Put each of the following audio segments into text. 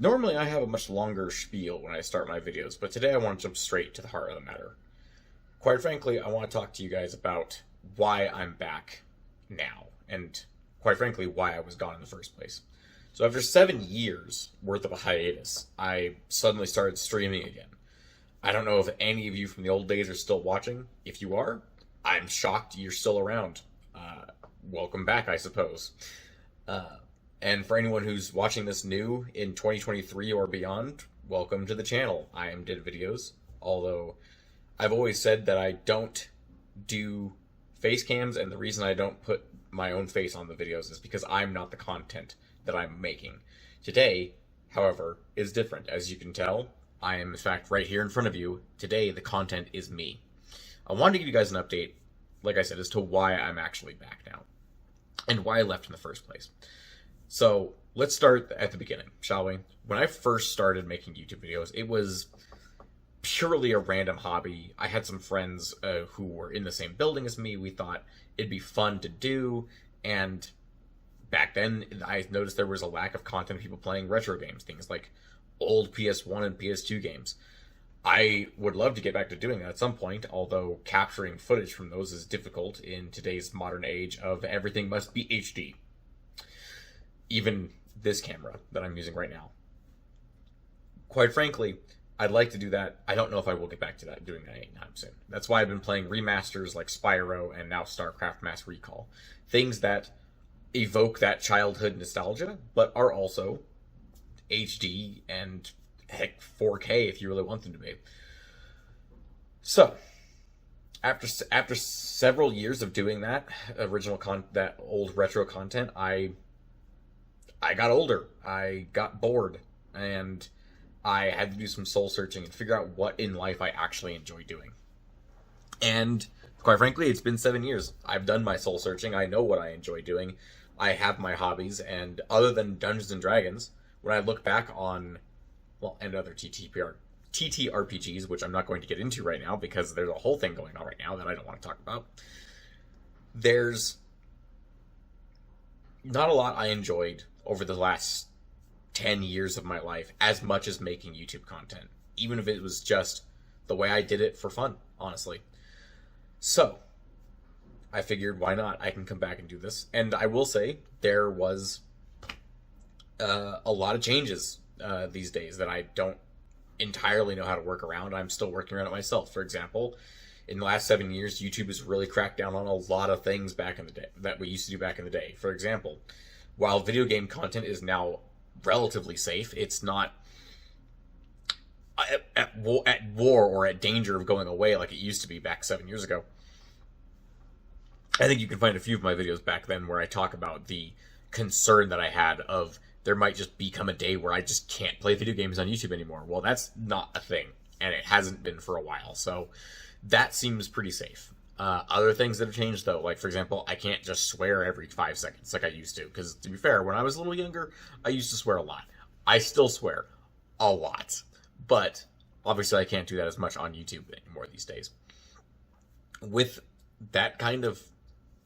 Normally, I have a much longer spiel when I start my videos, but today I want to jump straight to the heart of the matter. Quite frankly, I want to talk to you guys about why I'm back now, and quite frankly, why I was gone in the first place. So, after 7 years worth of a hiatus, I suddenly started streaming again. I don't know if any of you from the old days are still watching. If you are, I'm shocked you're still around. Welcome back, I suppose. Uh, and for anyone who's watching this new in 2023 or beyond, welcome to the channel. I am Did Videos, although I've always said that I don't do face cams, and the reason I don't put my own face on the videos is because I'm not the content that I'm making. Today, however, is different. As you can tell, I am in fact right here in front of you. Today, the content is me. I wanted to give you guys an update, like I said, as to why I'm actually back now and why I left in the first place. So let's start at the beginning, shall we? When I first started making YouTube videos, it was purely a random hobby. I had some friends who were in the same building as me. We thought it'd be fun to do, and back then I noticed there was a lack of content of people playing retro games, things like old PS1 and PS2 games. I would love to get back to doing that at some point, although capturing footage from those is difficult in today's modern age of everything must be HD. Even this camera that I'm using right now. Quite frankly, I'd like to do that. I don't know if I will get back to that, doing that anytime soon. That's why I've been playing remasters like Spyro and now StarCraft Mass Recall. Things that evoke that childhood nostalgia, but are also HD and heck 4K if you really want them to be. So, after several years of doing that that old retro content, I got older. I got bored, and I had to do some soul searching and figure out what in life I actually enjoy doing. And quite frankly, it's been 7 years. I've done my soul searching. I know what I enjoy doing. I have my hobbies, and other than Dungeons and Dragons, when I look back on, well, and other TTRPGs, which I'm not going to get into right now because there's a whole thing going on right now that I don't want to talk about, there's not a lot I enjoyed over the last 10 years of my life as much as making YouTube content, even if it was just the way I did it for fun, honestly. So, I figured, why not? I can come back and do this. And I will say, there was a lot of changes these days that I don't entirely know how to work around. I'm still working around it myself. For example, in the last 7 years, YouTube has really cracked down on a lot of things back in the day that we used to do back in the day. For example, while video game content is now relatively safe, it's not at war or at danger of going away like it used to be back 7 years ago. I think you can find a few of my videos back then where I talk about the concern that I had of there might just become a day where I just can't play video games on YouTube anymore. Well, that's not a thing, and it hasn't been for a while, so that seems pretty safe. Other things that have changed, though, like, for example, I can't just swear every 5 seconds like I used to, because, to be fair, when I was a little younger, I used to swear a lot. I still swear a lot, but obviously I can't do that as much on YouTube anymore these days. With that kind of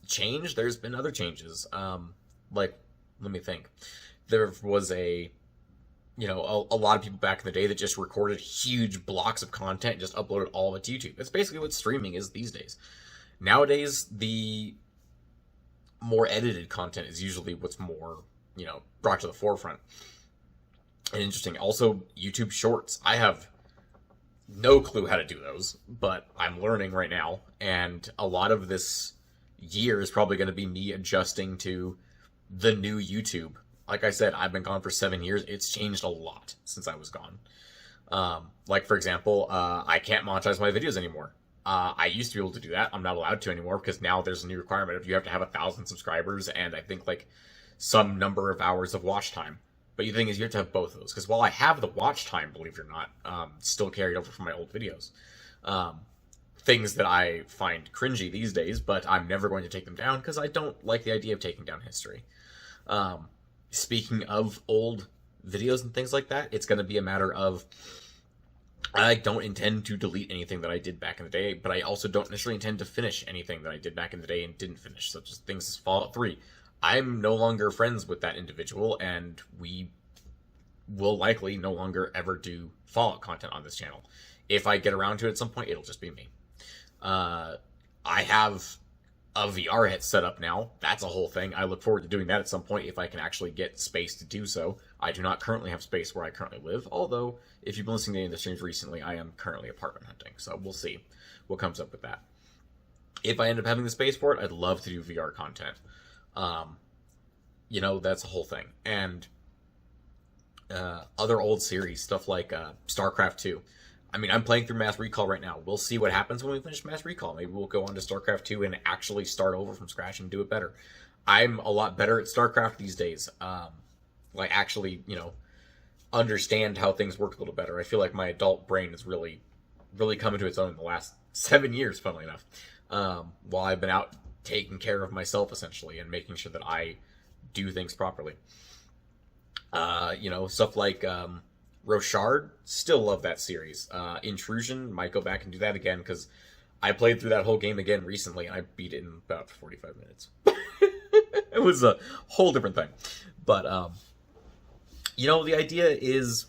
change, there's been other changes. Like, let me think. There was a lot of people back in the day that just recorded huge blocks of content and just uploaded all of it to YouTube. That's basically what streaming is these days. Nowadays, the more edited content is usually what's more, brought to the forefront. And interesting. Also, YouTube Shorts. I have no clue how to do those, but I'm learning right now. And a lot of this year is probably going to be me adjusting to the new YouTube. Like I said, I've been gone for 7 years. It's changed a lot since I was gone. Like, for example, I can't monetize my videos anymore. I used to be able to do that. I'm not allowed to anymore because now there's a new requirement of you have to have 1,000 subscribers and I think like some number of hours of watch time. But the thing is, you have to have both of those, because while I have the watch time, believe it or not, still carried over from my old videos. Things that I find cringy these days, but I'm never going to take them down because I don't like the idea of taking down history. Speaking of old videos and things like that, it's going to be a matter of I don't intend to delete anything that I did back in the day, but I also don't necessarily intend to finish anything that I did back in the day and didn't finish, such as things as Fallout 3. I'm no longer friends with that individual, and we will likely no longer ever do Fallout content on this channel. If I get around to it at some point, it'll just be me. I have a VR head set up now. That's a whole thing. I look forward to doing that at some point if I can actually get space to do so. I do not currently have space where I currently live, although if you've been listening to any of the streams recently, I am currently apartment hunting, so we'll see what comes up with that. If I end up having the space for it, I'd love to do VR content. That's a whole thing. And other old series, stuff like StarCraft 2. I mean, I'm playing through Mass Recall right now. We'll see what happens when we finish Mass Recall. Maybe we'll go on to StarCraft 2 and actually start over from scratch and do it better. I'm a lot better at StarCraft these days. Actually, understand how things work a little better. I feel like my adult brain is really, really coming to its own in the last 7 years, funnily enough. While I've been out taking care of myself, essentially, and making sure that I do things properly. Stuff like Rochard, still love that series. Intrusion, might go back and do that again, because I played through that whole game again recently, and I beat it in about 45 minutes. It was a whole different thing. But, the idea is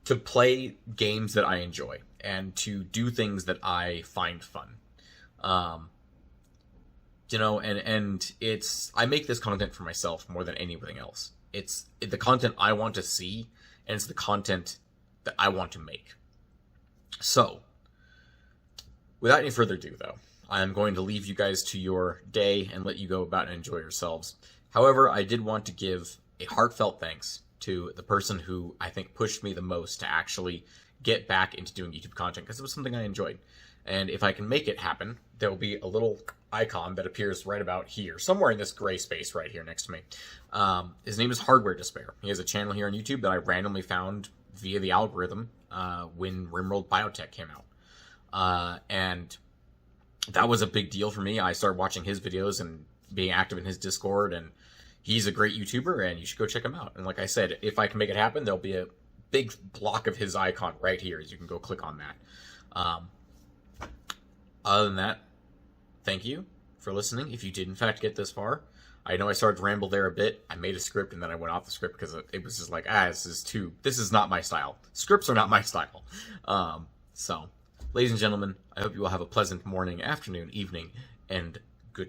to play games that I enjoy, and to do things that I find fun. And I make this content for myself more than anything else. It's the content I want to see, and it's the content that I want to make. So, without any further ado, though, I'm going to leave you guys to your day and let you go about and enjoy yourselves. However, I did want to give a heartfelt thanks to the person who I think pushed me the most to actually get back into doing YouTube content, because it was something I enjoyed. And if I can make it happen, there will be a little icon that appears right about here, somewhere in this gray space right here next to me. His name is Hardware Despair. He has a channel here on YouTube that I randomly found via the algorithm when Rimworld Biotech came out. And that was a big deal for me. I started watching his videos and being active in his Discord, and he's a great YouTuber, and you should go check him out. And like I said, if I can make it happen, there'll be a big block of his icon right here, as you can go click on that. Other than that, thank you for listening. If you did in fact get this far, I know I started to ramble there a bit. I made a script and then I went off the script because it was just like, this is not my style. Scripts are not my style. So, ladies and gentlemen, I hope you all have a pleasant morning, afternoon, evening, and